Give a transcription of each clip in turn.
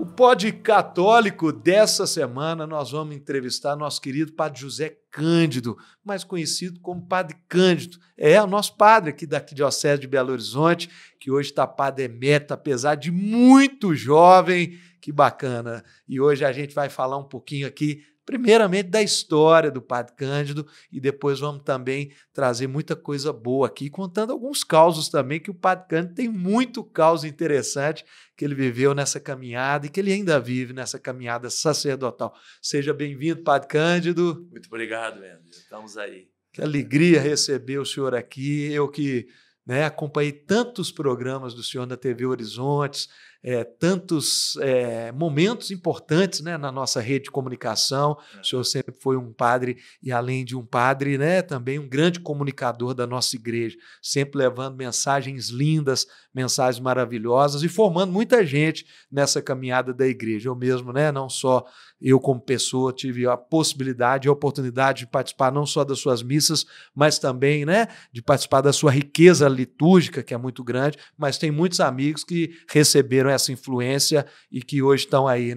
O Pod Católico dessa semana nós vamos entrevistar nosso querido Padre José Cândido, mais conhecido como Padre Cândido. É o nosso padre aqui da Arquidiocese de Belo Horizonte, que hoje está padre emérito, apesar de muito jovem. Que bacana! E hoje a gente vai falar um pouquinho aqui, primeiramente, da história do Padre Cândido e depois vamos também trazer muita coisa boa aqui, contando alguns causos também, que o Padre Cândido tem muito causo interessante que ele viveu nessa caminhada e que ele ainda vive nessa caminhada sacerdotal. Seja bem-vindo, Padre Cândido. Muito obrigado, André. Estamos aí. Que alegria receber o senhor aqui. Eu que acompanhei tantos programas do senhor na TV Horizontes, tantos momentos importantes na nossa rede de comunicação. O senhor sempre foi um padre e, além de um padre, também um grande comunicador da nossa igreja, sempre levando mensagens lindas, mensagens maravilhosas e formando muita gente nessa caminhada da igreja. Eu mesmo, não só eu como pessoa, tive a possibilidade e a oportunidade de participar não só das suas missas, mas também de participar da sua riqueza litúrgica, que é muito grande, mas tem muitos amigos que receberam essa influência e que hoje estão aí,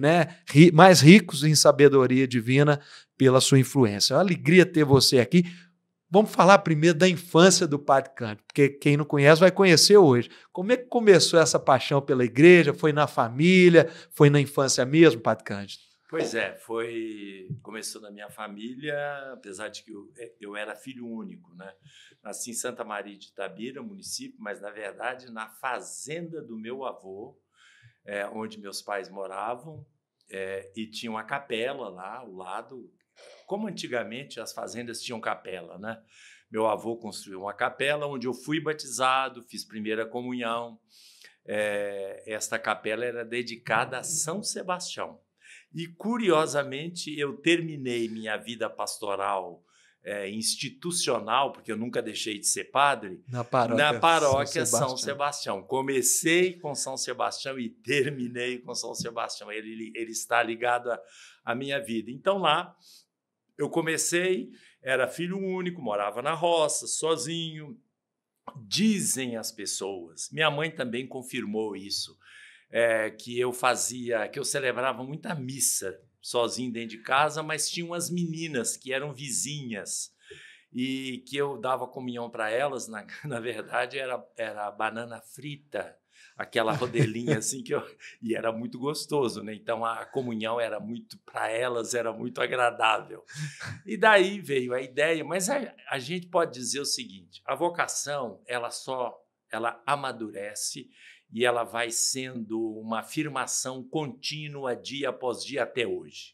mais ricos em sabedoria divina pela sua influência. É uma alegria ter você aqui. Vamos falar primeiro da infância do Padre Cândido, porque quem não conhece vai conhecer hoje. Como é que começou essa paixão pela igreja? Foi na família? Foi na infância mesmo, Padre Cândido? Pois é, começou na minha família, apesar de que eu era filho único, Nasci em Santa Maria de Itabira, município, mas, na verdade, na fazenda do meu avô, onde meus pais moravam, e tinha uma capela lá ao lado, como antigamente as fazendas tinham capela, Meu avô construiu uma capela onde eu fui batizado, fiz primeira comunhão. Esta capela era dedicada a São Sebastião. E, curiosamente, eu terminei minha vida pastoral institucional, porque eu nunca deixei de ser padre, na paróquia São Sebastião. Comecei com São Sebastião e terminei com São Sebastião. Ele está ligado à minha vida. Então, lá, eu comecei, era filho único, morava na roça, sozinho. Dizem as pessoas, minha mãe também confirmou isso, que eu celebrava muita missa sozinho dentro de casa, mas tinha umas meninas que eram vizinhas e que eu dava comunhão para elas. Na verdade, era banana frita, aquela rodelinha assim, e era muito gostoso, Então, a comunhão era muito, para elas, era muito agradável. E daí veio a ideia, mas a gente pode dizer o seguinte: a vocação, ela amadurece e ela vai sendo uma afirmação contínua, dia após dia, até hoje.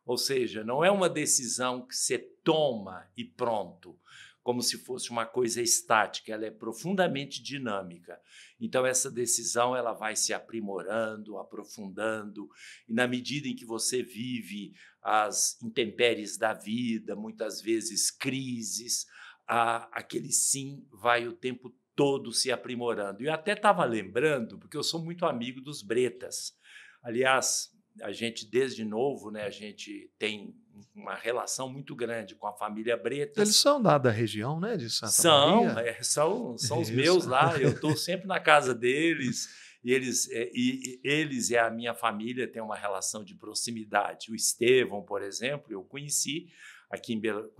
Ou seja, não é uma decisão que você toma e pronto, como se fosse uma coisa estática, ela é profundamente dinâmica. Então, essa decisão ela vai se aprimorando, aprofundando, e na medida em que você vive as intempéries da vida, muitas vezes crises, aquele sim vai o tempo todo se aprimorando. E eu até estava lembrando, porque eu sou muito amigo dos Bretas. Aliás, a gente, desde novo, a gente tem uma relação muito grande com a família Bretas. Eles são da região, de Santa Maria? São os meus lá. Eu estou sempre na casa deles. E eles e a minha família têm uma relação de proximidade. O Estevão, por exemplo, eu conheci aqui em Belo...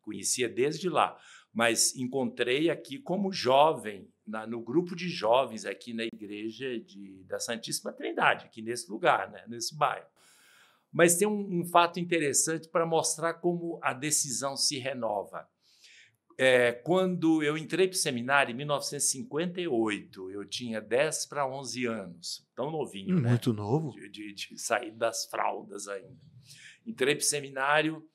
Conhecia desde lá. Mas encontrei aqui como jovem, no grupo de jovens aqui na igreja da Santíssima Trindade, aqui nesse lugar, nesse bairro. Mas tem um fato interessante para mostrar como a decisão se renova. Quando eu entrei para o seminário, em 1958, eu tinha 10 para 11 anos, tão novinho, Muito novo. De sair das fraldas ainda. Entrei para o seminário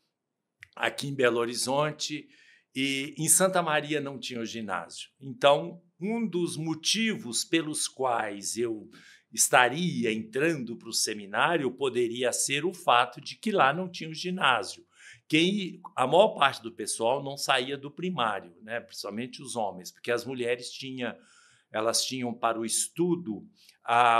aqui em Belo Horizonte, e em Santa Maria não tinha o ginásio. Então, um dos motivos pelos quais eu estaria entrando para o seminário poderia ser o fato de que lá não tinha o ginásio. A maior parte do pessoal não saía do primário, principalmente os homens, porque as mulheres elas tinham para o estudo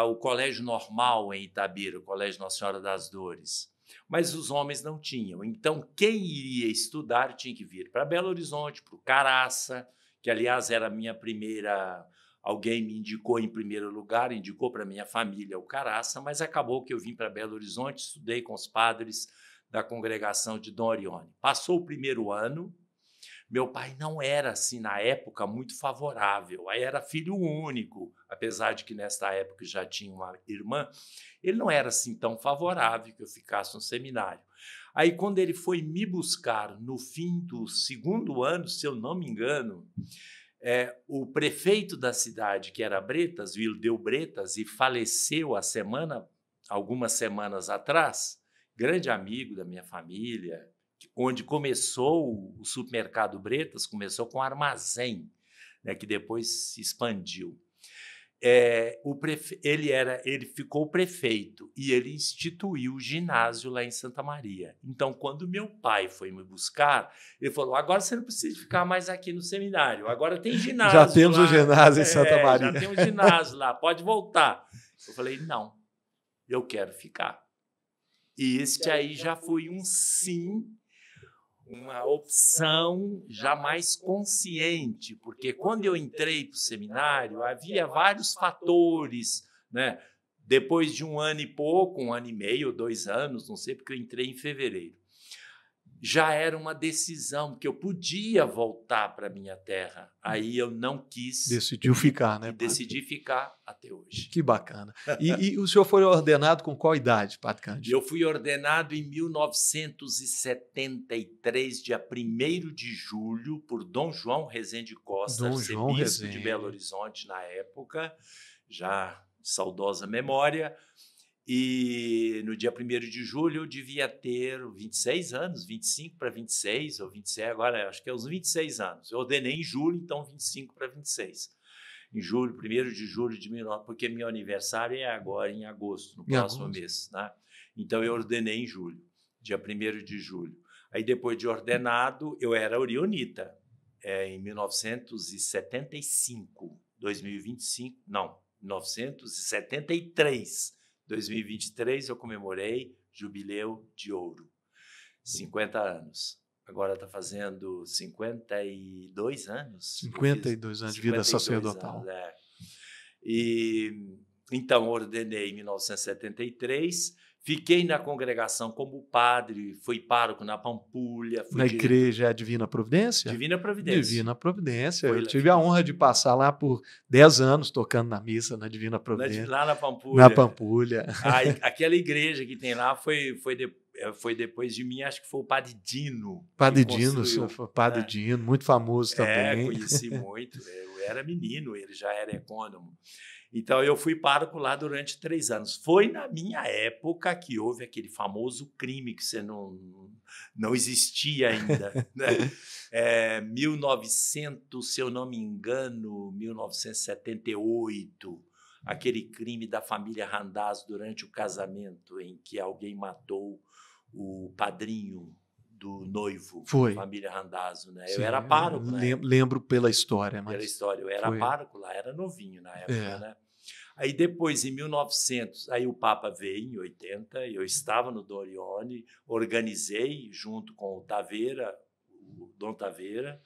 o colégio normal em Itabira, o Colégio Nossa Senhora das Dores. Mas os homens não tinham. Então, quem iria estudar tinha que vir para Belo Horizonte, para o Caraça, que, aliás, era a minha primeira alguém me indicou em primeiro lugar, indicou para minha família o Caraça, mas acabou que eu vim para Belo Horizonte, estudei com os padres da congregação de Dom Orione. Passou o primeiro ano, meu pai não era, assim, na época, muito favorável. Aí era filho único, apesar de que nesta época já tinha uma irmã, ele não era assim tão favorável que eu ficasse no seminário. Aí, quando ele foi me buscar no fim do segundo ano, se eu não me engano, o prefeito da cidade, que era Bretas, Wildeu Bretas, e faleceu algumas semanas atrás, grande amigo da minha família, onde começou o supermercado Bretas, começou com armazém, né, que depois se expandiu. Ele ficou prefeito e ele instituiu o ginásio lá em Santa Maria. Então, quando meu pai foi me buscar, ele falou: agora você não precisa ficar mais aqui no seminário, agora tem ginásio. Já temos lá. O ginásio em Santa Maria. Já tem um ginásio lá, pode voltar. Eu falei: não, eu quero ficar. E este aí já foi um sim, uma opção já mais consciente, porque quando eu entrei para o seminário, havia vários fatores, né? Depois de um ano e pouco, 1 ano e meio, 2 anos, não sei, porque eu entrei em fevereiro, já era uma decisão que eu podia voltar para a minha terra. Aí eu não quis. Decidiu ficar, né, e decidi ficar até hoje. Que bacana. E o senhor foi ordenado com qual idade, Padre Cândido? Eu fui ordenado em 1973, dia 1º de julho, por Dom João Rezende Costa, arcebispo de Belo Horizonte na época, já de saudosa memória. E no dia 1º de julho eu devia ter 26 anos, 25 para 26, ou 26, agora acho que é uns 26 anos. Eu ordenei em julho, então 25 para 26. Em julho, 1º de julho de 19, porque meu aniversário é agora em agosto, no próximo mês, né? Então eu ordenei em julho, dia 1º de julho. Aí depois de ordenado, eu era orionita, em 1975, 2025, não, 1973. 2023 eu comemorei Jubileu de Ouro, 50 anos. Agora está fazendo 52 anos. 52 anos de vida sacerdotal. Anos, E então ordenei em 1973, fiquei na congregação como padre, fui pároco na Pampulha. Na igreja Divina Providência? Divina Providência. Divina Providência. Eu tive a honra de passar lá por 10 anos tocando na missa na Divina Providência. Lá na Pampulha. Na Pampulha. Aquela igreja que tem lá foi depois de mim, acho que foi o Padre Dino. Padre Dino, Padre Dino, muito famoso também. Conheci muito. Eu era menino, ele já era ecônomo. Então, eu fui pároco lá durante 3 anos. Foi na minha época que houve aquele famoso crime que você não existia ainda. Né? 1900, se eu não me engano, 1978, aquele crime da família Randazzo durante o casamento, em que alguém matou o padrinho do noivo, foi. Família Randazzo, né? Sim, eu era pároco, né? Lembro pela história, mas pela história, eu era foi. pároco lá, era novinho na época, né? Aí depois, em 1900, aí o Papa veio em 80, eu estava no Dom Orione, organizei junto com o Taveira, o Dom Taveira,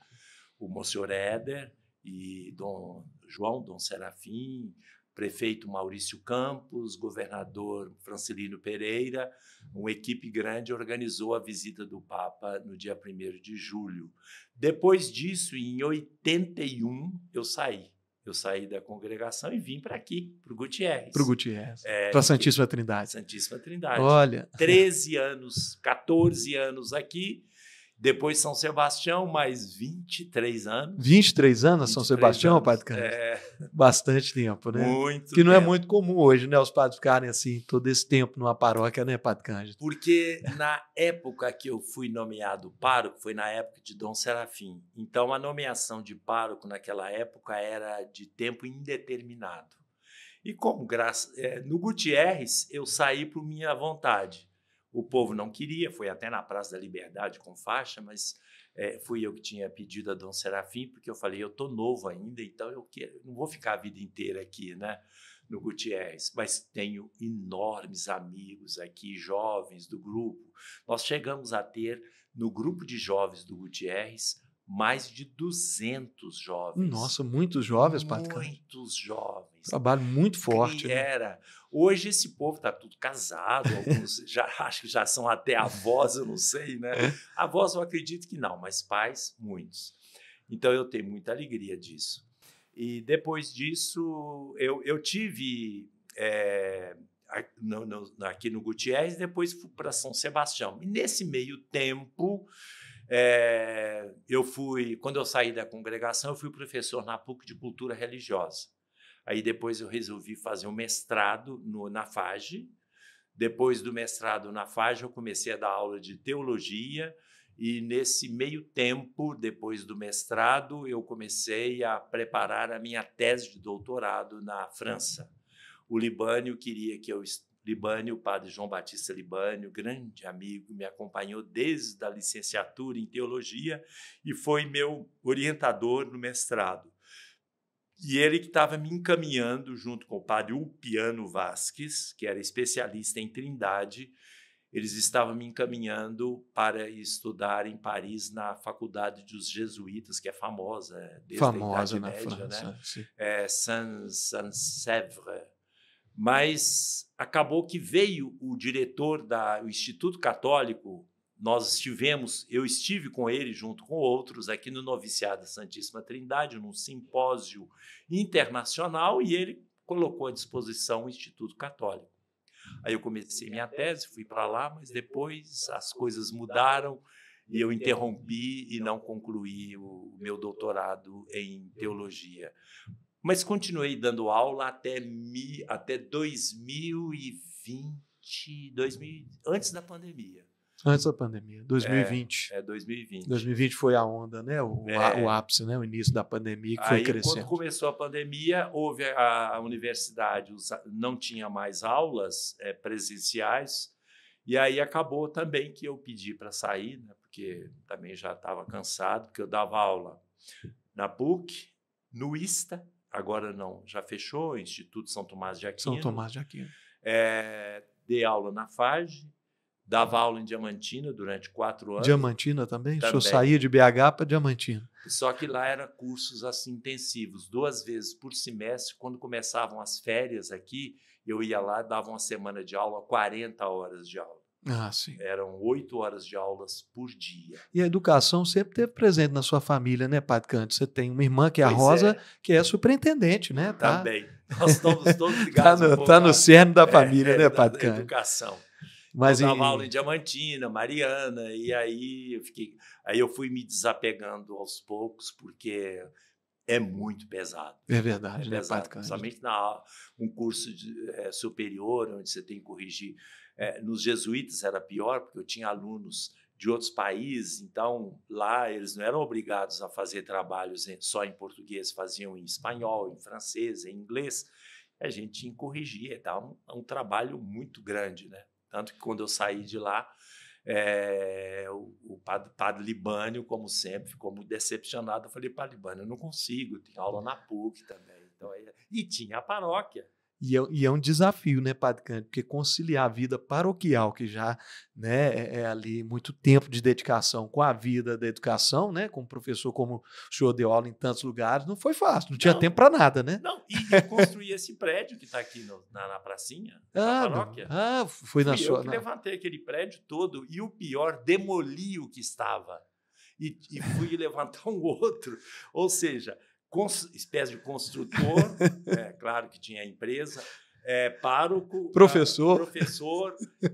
o Monsenhor Éder e Dom João, Dom Serafim, prefeito Maurício Campos, governador Francelino Pereira, uma equipe grande organizou a visita do Papa no dia 1º de julho. Depois disso, em 81, eu saí. Eu saí da congregação e vim para aqui, para o Gutierrez. Para o Gutierrez, para a Santíssima Trindade. Santíssima Trindade. Olha. 13 anos, 14 anos aqui. Depois São Sebastião, mais 23 anos. 23 anos São Sebastião, Padre Cândido? Bastante tempo, né? Muito que não tempo. É muito comum hoje, né? Os padres ficarem assim todo esse tempo numa paróquia, né, Padre Cândido? Porque na época que eu fui nomeado pároco, foi na época de Dom Serafim. Então, a nomeação de pároco naquela época era de tempo indeterminado. E como no Gutierrez, eu saí por minha vontade. O povo não queria, foi até na Praça da Liberdade com faixa, mas fui eu que tinha pedido a Dom Serafim, porque eu falei, eu estou novo ainda, então eu não vou ficar a vida inteira aqui, né, no Gutierrez, mas tenho enormes amigos aqui, jovens do grupo. Nós chegamos a ter, no grupo de jovens do Gutierrez, mais de 200 jovens. Nossa, muitos jovens, Padre Cândido. Muitos jovens. Trabalho muito forte. Era. Hoje esse povo está tudo casado, alguns acho que já são até avós, eu não sei, né? Avós eu acredito que não, mas pais, muitos. Então eu tenho muita alegria disso. E depois disso, eu tive aqui no Gutierrez, depois fui para São Sebastião. E nesse meio tempo, quando eu saí da congregação, eu fui professor na PUC de Cultura Religiosa. Aí depois eu resolvi fazer um mestrado na FAGE. Depois do mestrado na FAGE, eu comecei a dar aula de teologia. E nesse meio tempo, depois do mestrado, eu comecei a preparar a minha tese de doutorado na França. O Libânio queria que o padre João Batista Libânio, grande amigo, me acompanhou desde a licenciatura em teologia e foi meu orientador no mestrado. E ele que estava me encaminhando, junto com o padre Ulpiano Vasques, que era especialista em Trindade, eles estavam me encaminhando para estudar em Paris, na Faculdade dos Jesuítas, que é famosa desde a Idade Média, França, né? Saint-Sèvres. Mas acabou que veio o diretor do Instituto Católico. Eu estive com ele junto com outros aqui no Noviciado da Santíssima Trindade, num simpósio internacional, e ele colocou à disposição o Instituto Católico. Aí eu comecei minha tese, fui para lá, mas depois as coisas mudaram e eu interrompi e não concluí o meu doutorado em teologia. Mas continuei dando aula até 2020, antes da pandemia. Antes da pandemia, 2020. 2020. 2020 foi a onda, né? O ápice, né? O início da pandemia, que foi crescendo. Quando começou a pandemia, houve a universidade não tinha mais aulas presenciais, e aí acabou também que eu pedi para sair, né? Porque também já estava cansado, porque eu dava aula na PUC, no ISTA, agora não, já fechou, Instituto São Tomás de Aquino. São Tomás de Aquino. Dei aula na FAGE, dava aula em Diamantina durante 4 anos. Diamantina também? O senhor saía de BH para Diamantina. Só que lá eram cursos assim, intensivos, 2 vezes por semestre. Quando começavam as férias aqui, eu ia lá, dava uma semana de aula, 40 horas de aula. Ah, sim. Eram 8 horas de aulas por dia. E a educação sempre esteve presente na sua família, né, Padre Cândido? Você tem uma irmã, que é a Rosa, que é superintendente, né? Também. Nós estamos todos ligados. Está no cerne da família, né, Padre Cândido? Educação. Mas eu dava aula em Diamantina, Mariana, e aí eu fui me desapegando aos poucos, porque é muito pesado. É verdade, né, pesado, Padre Cândido? Principalmente um curso superior, onde você tem que corrigir. Nos jesuítas era pior, porque eu tinha alunos de outros países, então lá eles não eram obrigados a fazer trabalhos só em português, faziam em espanhol, em francês, em inglês. A gente tinha que corrigir, então um trabalho muito grande, né? Tanto que quando eu saí de lá, o padre Libânio, como sempre, ficou muito decepcionado. Eu falei, padre Libânio, eu não consigo, tem aula na PUC também. Então, e tinha a paróquia. E é um desafio, né, Padre Cândido? Porque conciliar a vida paroquial, que já, né, é ali muito tempo de dedicação, com a vida da educação, né, como professor, como o senhor deu aula em tantos lugares, não foi fácil, não tinha tempo para nada, né? Não, e construir esse prédio que está aqui na pracinha, na paróquia. Foi na sua... Eu que levantei aquele prédio todo e o pior, demoli o que estava e fui levantar um outro. Ou seja, espécie de construtor, claro que tinha a empresa, pároco, professor,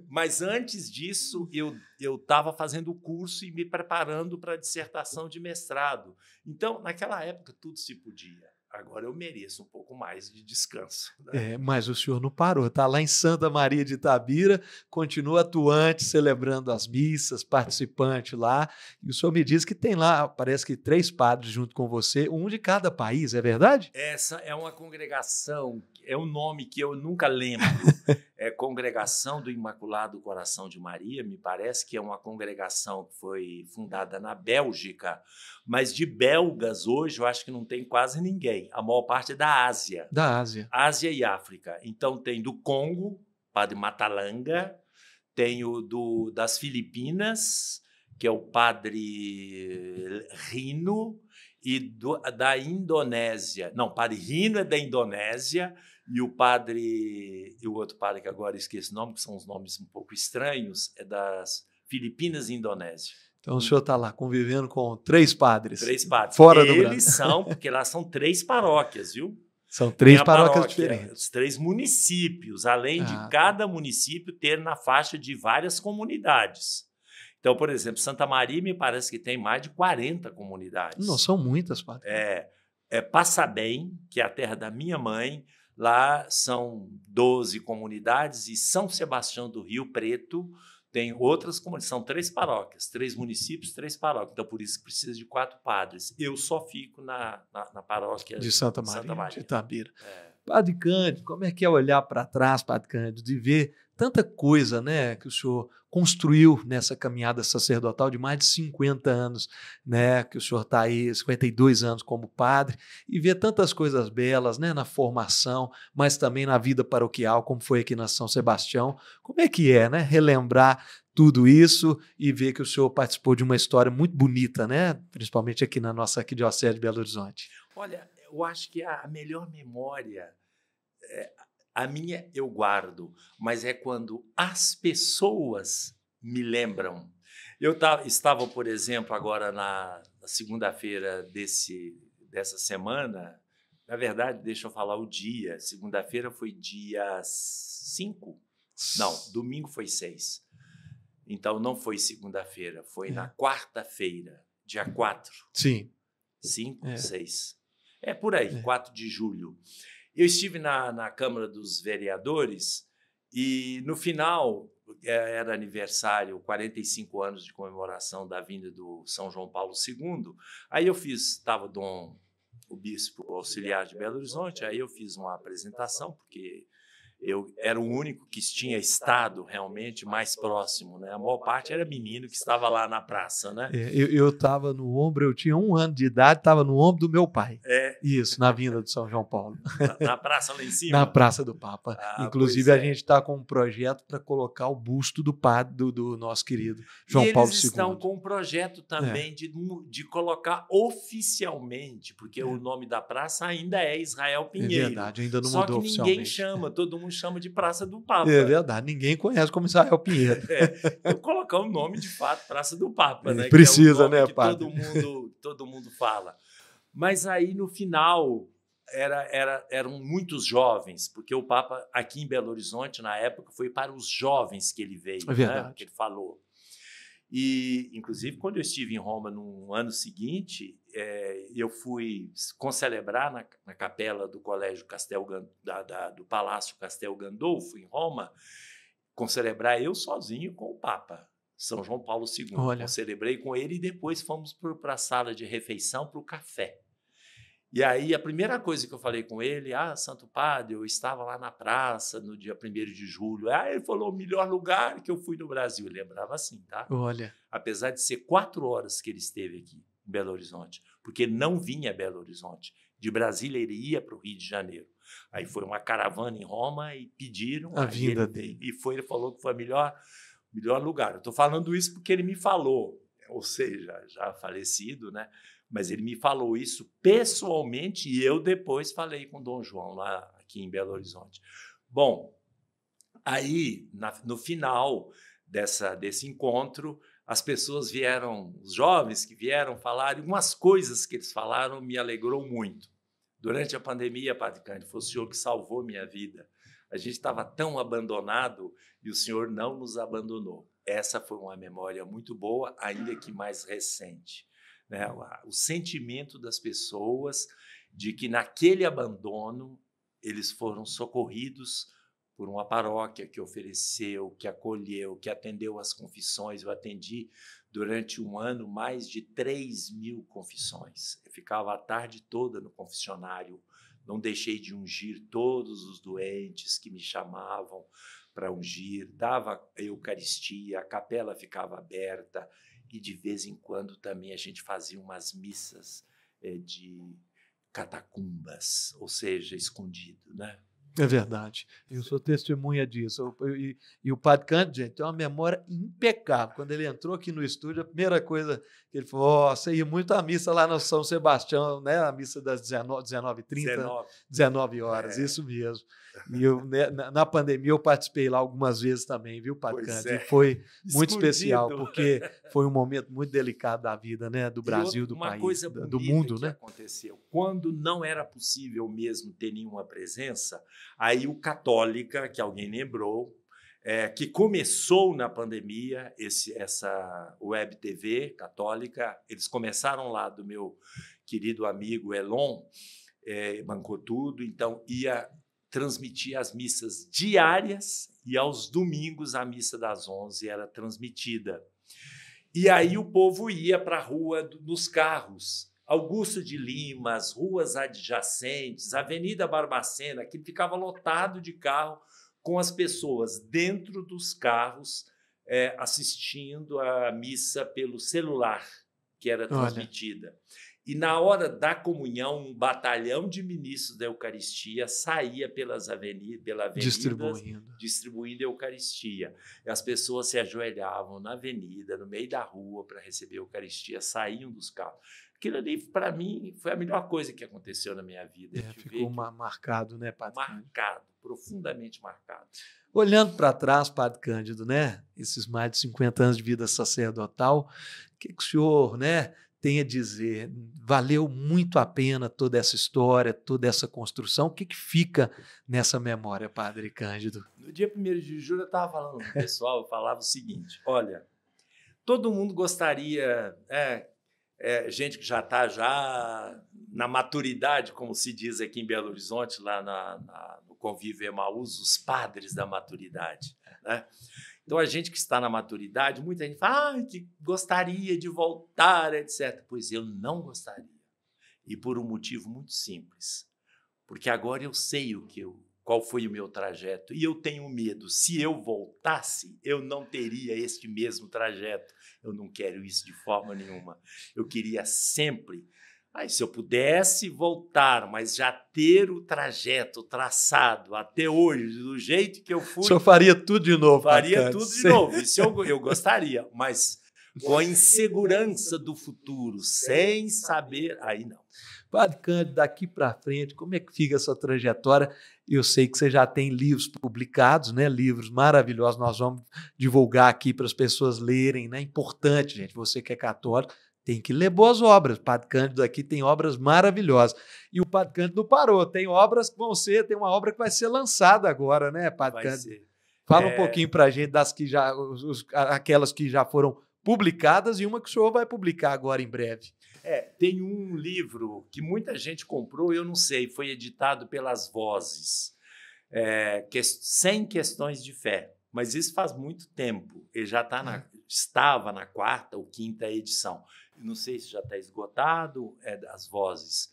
mas antes disso eu estava fazendo o curso e me preparando para a dissertação de mestrado. Então, naquela época, tudo se podia. Agora eu mereço um pouco mais de descanso. Né? Mas o senhor não parou, está lá em Santa Maria de Itabira, continua atuante, celebrando as missas, participante lá, e o senhor me diz que tem lá, parece que 3 padres junto com você, um de cada país, é verdade? Essa é uma congregação, é um nome que eu nunca lembro, é Congregação do Imaculado Coração de Maria, me parece que é uma congregação que foi fundada na Bélgica, mas de belgas hoje eu acho que não tem quase ninguém. A maior parte é da Ásia. Da Ásia. Ásia e África. Então tem do Congo, Padre Matalanga, tem das Filipinas, que é o padre Rino, e da Indonésia. Não, o padre Rino é da Indonésia, e o outro padre, que agora esqueço o nome, que são os nomes um pouco estranhos, é das Filipinas e Indonésia. Então o senhor está lá convivendo com 3 padres. 3 padres. Fora do Brasil. Eles são, porque lá são 3 paróquias, viu? São 3 paróquias diferentes. Os 3 municípios, além de cada município ter na faixa de várias comunidades. Então, por exemplo, Santa Maria me parece que tem mais de 40 comunidades. Não, são muitas, padre. Passabém, que é a terra da minha mãe, lá são 12 comunidades, e São Sebastião do Rio Preto tem outras comunidades. São 3 paróquias, 3 municípios, 3 paróquias. Então, por isso que precisa de 4 padres. Eu só fico na paróquia de Santa Maria. De Itabira. É. Padre Cândido, como é que é olhar para trás, Padre Cândido, de ver tanta coisa, né, que o senhor construiu nessa caminhada sacerdotal de mais de 50 anos, né, que o senhor está aí, 52 anos como padre, e ver tantas coisas belas, né, na formação, mas também na vida paroquial, como foi aqui na São Sebastião. Como é que é, né, relembrar tudo isso e ver que o senhor participou de uma história muito bonita, né, principalmente aqui na nossa arquidiocese de Belo Horizonte? Olha, eu acho que a melhor memória, a minha eu guardo, mas é quando as pessoas me lembram. Eu estava, por exemplo, agora na segunda-feira dessa semana, na verdade, deixa eu falar o dia, segunda-feira foi dia 5, não, domingo foi 6, então não foi segunda-feira, foi na quarta-feira, dia 4. Sim. 5, 6. É por aí, 4 de julho. Eu estive na Câmara dos Vereadores e, no final, era aniversário, 45 anos de comemoração da vinda do São João Paulo II. Aí estava o bispo auxiliar de Belo Horizonte, aí eu fiz uma apresentação, porque eu era o único que tinha estado realmente mais próximo, né? A maior parte era menino que estava lá na praça, né? Eu estava no ombro, eu tinha 1 ano de idade, estava no ombro do meu pai. Isso, na vinda de São João Paulo. Na praça lá em cima? Na Praça do Papa. Inclusive, a gente está com um projeto para colocar o busto do padre, do nosso querido João Paulo II. Eles estão com um projeto também de colocar oficialmente, porque o nome da praça ainda é Israel Pinheiro. É verdade, ainda não mudou oficialmente. Só que ninguém chama, todo mundo chama de Praça do Papa. É verdade, ninguém conhece como Israel Pinheiro. Então, colocar o nome, de fato, Praça do Papa, né? Precisa, que é o nome né, que padre? todo mundo fala. Mas aí, no final, eram muitos jovens, porque o Papa, aqui em Belo Horizonte, na época, foi para os jovens que ele veio, né? Que ele falou. E, inclusive, quando eu estive em Roma no ano seguinte, eu fui concelebrar na capela do Colégio do Palácio Castel Gandolfo, em Roma, concelebrar eu sozinho com o Papa, São João Paulo II. Olha. Concelebrei com ele e depois fomos para a sala de refeição, para o café. E aí, a primeira coisa que eu falei com ele, Santo Padre, eu estava lá na praça no dia 1º de julho. Ele falou, o melhor lugar que eu fui no Brasil. Ele lembrava assim, tá? Olha. Apesar de ser 4 horas que ele esteve aqui em Belo Horizonte, porque ele não vinha a Belo Horizonte. De Brasília, ele ia para o Rio de Janeiro. Aí foi uma caravana em Roma e pediram a vinda dele. E ele falou que foi o melhor lugar. Eu estou falando isso porque ele me falou, ou seja, já falecido, né? Mas ele me falou isso pessoalmente e eu depois falei com o Dom João lá aqui em Belo Horizonte. Bom, aí no final desse encontro, as pessoas vieram, os jovens que vieram falar, e umas coisas que eles falaram me alegrou muito. Durante a pandemia, Padre Cândido, foi o senhor que salvou minha vida. A gente estava tão abandonado e o senhor não nos abandonou. Essa foi uma memória muito boa, ainda que mais recente. Né? O sentimento das pessoas de que naquele abandono eles foram socorridos por uma paróquia que ofereceu, que acolheu, que atendeu às confissões. Eu atendi durante um ano mais de 3.000 confissões. Eu ficava a tarde toda no confessionário, não deixei de ungir todos os doentes que me chamavam para ungir, dava a Eucaristia, a capela ficava aberta, e de vez em quando também a gente fazia umas missas de catacumbas, ou seja, escondido, né? É verdade. Eu sou testemunha disso. E o Padre Cândido, gente, tem uma memória impecável. Quando ele entrou aqui no estúdio, a primeira coisa que ele falou, você ia muito à missa lá no São Sebastião, né? A missa das 19h30, 19 horas, isso mesmo. E eu, né, na pandemia eu participei lá algumas vezes também, viu, Padre Cândido? E foi muito especial, porque foi um momento muito delicado da vida, né? Do Brasil, do país, coisa do mundo, que né? aconteceu. Quando não era possível mesmo ter nenhuma presença, aí o Católica, que alguém lembrou, que começou na pandemia, essa web TV católica, eles começaram lá do meu querido amigo Elon, bancou tudo, então ia transmitir as missas diárias e aos domingos a missa das 11 era transmitida. E aí o povo ia para a rua nos carros, Augusto de Lima, as ruas adjacentes, Avenida Barbacena, que ficava lotado de carro com as pessoas dentro dos carros assistindo a missa pelo celular, que era transmitida. E na hora da comunhão, um batalhão de ministros da Eucaristia saía pela avenida distribuindo a Eucaristia. E as pessoas se ajoelhavam na avenida, no meio da rua, para receber a Eucaristia, saíam dos carros. Aquilo ali, para mim, foi a melhor coisa que aconteceu na minha vida. Ficou marcado, né, Padre Cândido? Marcado, profundamente marcado. Olhando para trás, Padre Cândido, né, esses mais de 50 anos de vida sacerdotal, o que o senhor, né, tem a dizer? Valeu muito a pena toda essa história, toda essa construção? O que fica nessa memória, Padre Cândido? No dia 1º de julho, eu estava falando com o pessoal, eu falava o seguinte, olha, todo mundo gostaria, gente que já está na maturidade, como se diz aqui em Belo Horizonte, lá no Convívio Emaús, os padres da maturidade, né? Então, a gente que está na maturidade, muita gente fala que gostaria de voltar, etc. Pois eu não gostaria. E por um motivo muito simples. Porque agora eu sei qual foi o meu trajeto. E eu tenho medo. Se eu voltasse, eu não teria este mesmo trajeto. Eu não quero isso de forma nenhuma. Eu queria sempre... se eu pudesse voltar, mas já ter o trajeto traçado até hoje, do jeito que eu fui... O senhor faria tudo de novo, faria tudo de novo. Isso eu gostaria, mas com a insegurança do futuro, sem saber... Aí não. Padre Cândido, daqui para frente, como é que fica essa trajetória? Eu sei que você já tem livros publicados, né? Livros maravilhosos, nós vamos divulgar aqui para as pessoas lerem, né? Importante, gente, você que é católico, tem que ler boas obras. O Padre Cândido aqui tem obras maravilhosas. E o Padre Cândido não parou. Tem obras que tem uma obra que vai ser lançada agora, né, Padre Cândido? Fala um pouquinho para a gente das que aquelas que já foram publicadas e uma que o senhor vai publicar agora em breve. Tem um livro que muita gente comprou, eu não sei, foi editado pelas Vozes, 100 questões de fé. Mas isso faz muito tempo. Ele já estava na 4ª ou 5ª edição. Não sei se já está esgotado, das Vozes.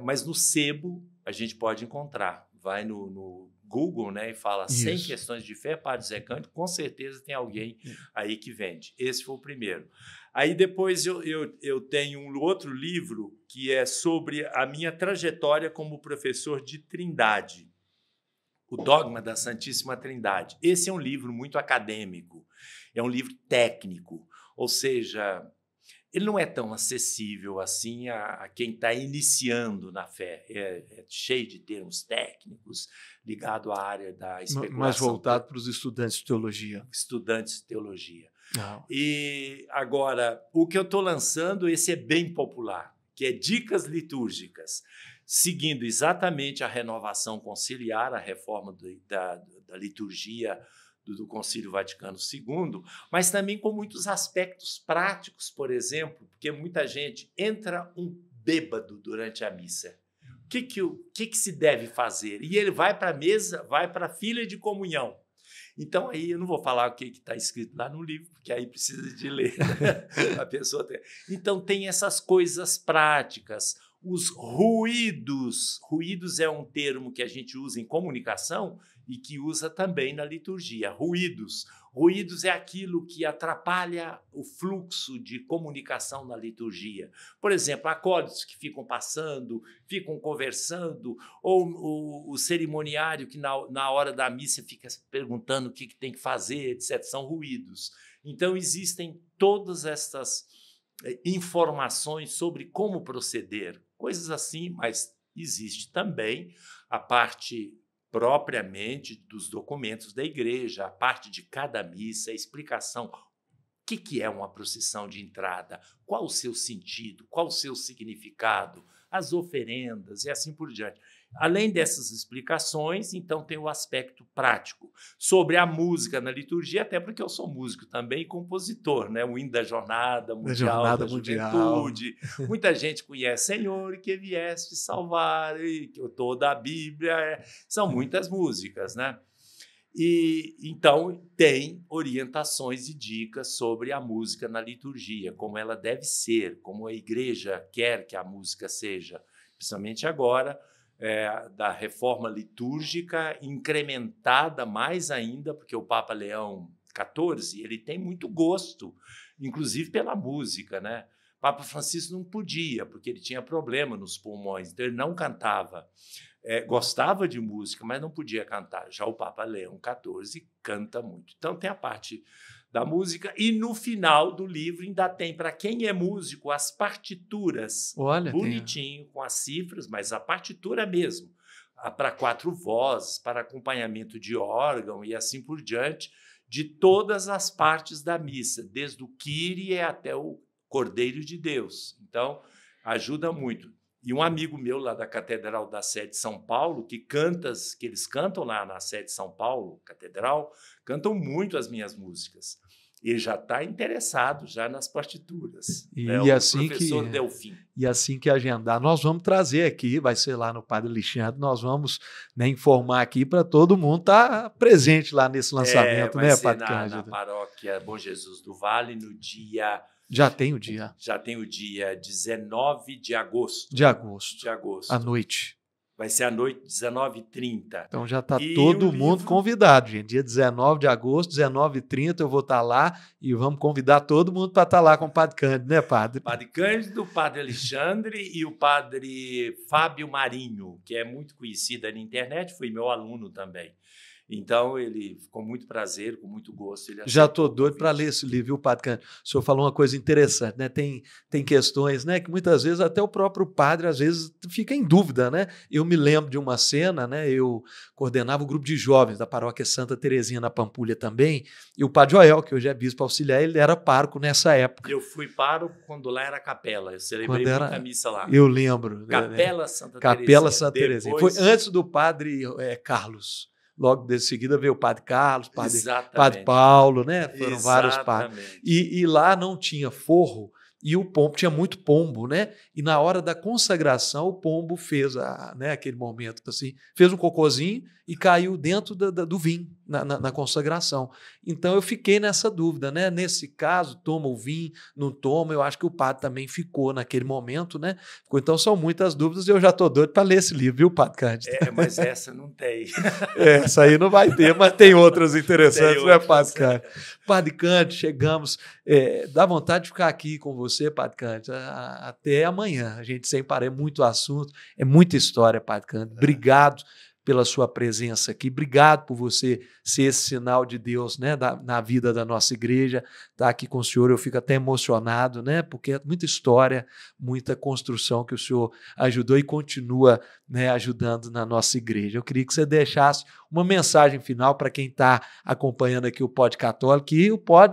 Mas no sebo a gente pode encontrar. Vai no Google, né, e fala 100 questões de fé, Padre Zé Cândido, com certeza tem alguém aí que vende. Esse foi o primeiro. Aí depois eu tenho um outro livro que é sobre a minha trajetória como professor de Trindade. O Dogma da Santíssima Trindade. Esse é um livro muito acadêmico, é um livro técnico, ou seja, ele não é tão acessível assim a quem está iniciando na fé. É cheio de termos técnicos, ligado à área da especulação. Mais voltado para os estudantes de teologia. Estudantes de teologia. E agora, o que eu estou lançando, esse é bem popular, que é Dicas Litúrgicas, seguindo exatamente a renovação conciliar, a reforma da liturgia do Concílio Vaticano II, mas também com muitos aspectos práticos, por exemplo, porque muita gente entra um bêbado durante a missa. O que se deve fazer? E ele vai para a mesa, vai para a fila de comunhão. Então, aí eu não vou falar o que está escrito lá no livro, porque aí precisa de ler. A pessoa tem. Então, tem essas coisas práticas. os ruídos. Ruídos é um termo que a gente usa em comunicação e que usa também na liturgia. Ruídos. Ruídos é aquilo que atrapalha o fluxo de comunicação na liturgia. Por exemplo, acordes que ficam passando, ficam conversando, ou o cerimoniário que na hora da missa fica perguntando o que tem que fazer, etc. São ruídos. Então, existem todas estas informações sobre como proceder, coisas assim, mas existe também a parte propriamente dos documentos da igreja, a parte de cada missa, a explicação. O que é uma procissão de entrada? Qual o seu sentido? Qual o seu significado? As oferendas e assim por diante. Além dessas explicações, então, tem o aspecto prático sobre a música na liturgia, até porque eu sou músico também e compositor, né? O hino da Jornada Mundial da Juventude. Muita gente conhece Senhor, que vieste salvar, e toda a Bíblia. São muitas músicas, né? E então tem orientações e dicas sobre a música na liturgia, como ela deve ser, como a igreja quer que a música seja, principalmente agora, da reforma litúrgica incrementada mais ainda, porque o Papa Leão XIV ele tem muito gosto, inclusive pela música, né? O Papa Francisco não podia, porque ele tinha problema nos pulmões, então ele não cantava. Gostava de música, mas não podia cantar. Já o Papa Leão XIV canta muito. Então tem a parte da música e no final do livro ainda tem, para quem é músico, as partituras. Olha, bonitinho, com as cifras, mas a partitura mesmo, para 4 vozes, para acompanhamento de órgão e assim por diante, de todas as partes da missa, desde o Kyrie até o Cordeiro de Deus. Então, ajuda muito. E um amigo meu lá da Catedral da Sé de São Paulo, que eles cantam lá na Sé de São Paulo, Catedral, cantam muito as minhas músicas. Ele já está interessado já nas partituras. E assim professor Delfim. E assim que agendar, nós vamos trazer aqui, vai ser lá no Padre Alexandre, nós vamos, né, informar aqui para todo mundo estar presente lá nesse lançamento, vai né, ser Padre na Cândido? paróquia Bom Jesus do Vale, no dia... Já tem o dia. Já tem o dia 19 de agosto. De agosto. De agosto. À noite. Vai ser à noite, 19h30. Então já está todo mundo convidado, gente. Dia 19 de agosto, 19h30, eu vou estar lá e vamos convidar todo mundo para estar lá com o Padre Cândido, né, Padre? Padre Cândido, o Padre Alexandre e o Padre Fábio Marinho, que é muito conhecido aí na internet, foi meu aluno também. Então, ele, com muito prazer, com muito gosto, ele já estou doido para ler esse livro, viu, Padre Cândido? O senhor falou uma coisa interessante, né? Tem questões, né, que muitas vezes até o próprio padre, às vezes, fica em dúvida, né? Eu me lembro de uma cena, né? Eu coordenava o grupo de jovens da paróquia Santa Terezinha, na Pampulha também, e o Padre Joel, que hoje é bispo auxiliar, ele era pároco nessa época. Eu fui pároco quando lá era capela, eu celebrei muita missa lá. Eu lembro. Capela Santa Terezinha. Capela Santa Terezinha. Depois... Foi antes do Padre Carlos. Logo de seguida veio o Padre Carlos, Padre Paulo, né? Foram vários padres. E lá não tinha forro e o pombo tinha muito pombo, né? E na hora da consagração o pombo fez aquele momento assim, fez um cocôzinho e caiu dentro do vinho na consagração. Então eu fiquei nessa dúvida, né? Nesse caso, toma o vinho, não toma? Eu acho que o padre também ficou naquele momento, né? Então são muitas dúvidas e eu já estou doido para ler esse livro, viu, Padre Cândido? Mas essa não tem. Essa aí não vai ter, mas tem outras interessantes, né, Padre Cândido? Padre Cândido, chegamos. Dá vontade de ficar aqui com você, Padre Cândido, até amanhã. A gente sem parar, é muito assunto, é muita história, Padre Cândido. Obrigado pela sua presença aqui. Obrigado por você ser esse sinal de Deus, né, na vida da nossa igreja. Estar aqui com o senhor, eu fico até emocionado, né, porque é muita história, muita construção que o senhor ajudou e continua, né, ajudando na nossa igreja. Eu queria que você deixasse uma mensagem final para quem está acompanhando aqui o Pod Católico, e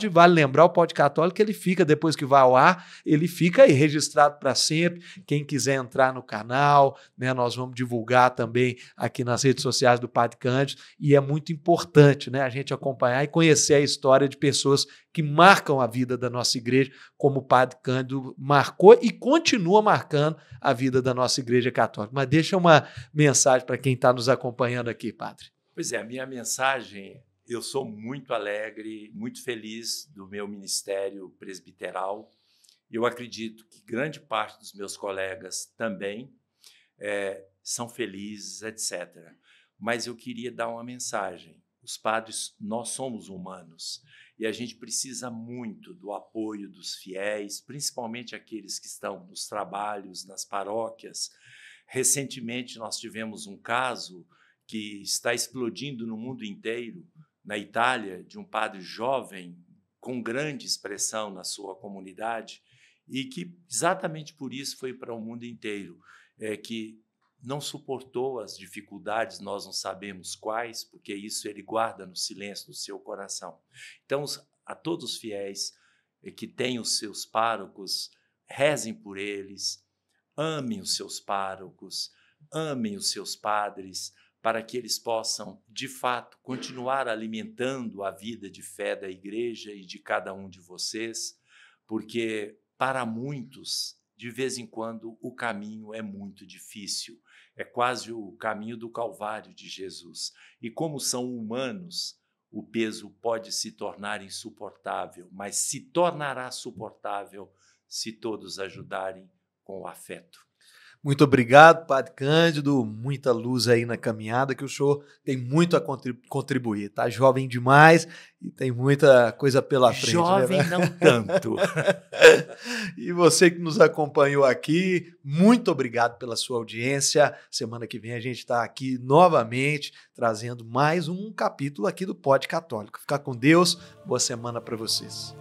vale lembrar, o Pod Católico, ele fica, depois que vai ao ar, ele fica aí registrado para sempre. Quem quiser entrar no canal, né, nós vamos divulgar também aqui nas redes sociais do Padre Cândido, e é muito importante, né, a gente acompanhar e conhecer a história de pessoas que marcam a vida da nossa igreja, como o Padre Cândido marcou e continua marcando a vida da nossa igreja católica. Mas deixa uma mensagem para quem está nos acompanhando aqui, Padre. Pois é, a minha mensagem, eu sou muito alegre, muito feliz do meu ministério presbiteral. Eu acredito que grande parte dos meus colegas também são felizes, etc. Mas eu queria dar uma mensagem. Os padres, nós somos humanos e a gente precisa muito do apoio dos fiéis, principalmente aqueles que estão nos trabalhos, nas paróquias. Recentemente, nós tivemos um caso que está explodindo no mundo inteiro, na Itália, de um padre jovem com grande expressão na sua comunidade e que, exatamente por isso, foi para o mundo inteiro, que não suportou as dificuldades, nós não sabemos quais, porque isso ele guarda no silêncio do seu coração. Então, a todos os fiéis que têm os seus párocos, rezem por eles, amem os seus párocos, amem os seus padres, para que eles possam, de fato, continuar alimentando a vida de fé da igreja e de cada um de vocês, porque, para muitos, de vez em quando, o caminho é muito difícil. É quase o caminho do Calvário de Jesus. E como são humanos, o peso pode se tornar insuportável, mas se tornará suportável se todos ajudarem com o afeto. Muito obrigado, Padre Cândido, muita luz aí na caminhada, que o senhor tem muito a contribuir, tá? Jovem demais e tem muita coisa pela frente. Jovem, né? Não tanto. E você que nos acompanhou aqui, muito obrigado pela sua audiência. Semana que vem a gente está aqui novamente, trazendo mais um capítulo aqui do Pod Católico. Fica com Deus, boa semana para vocês.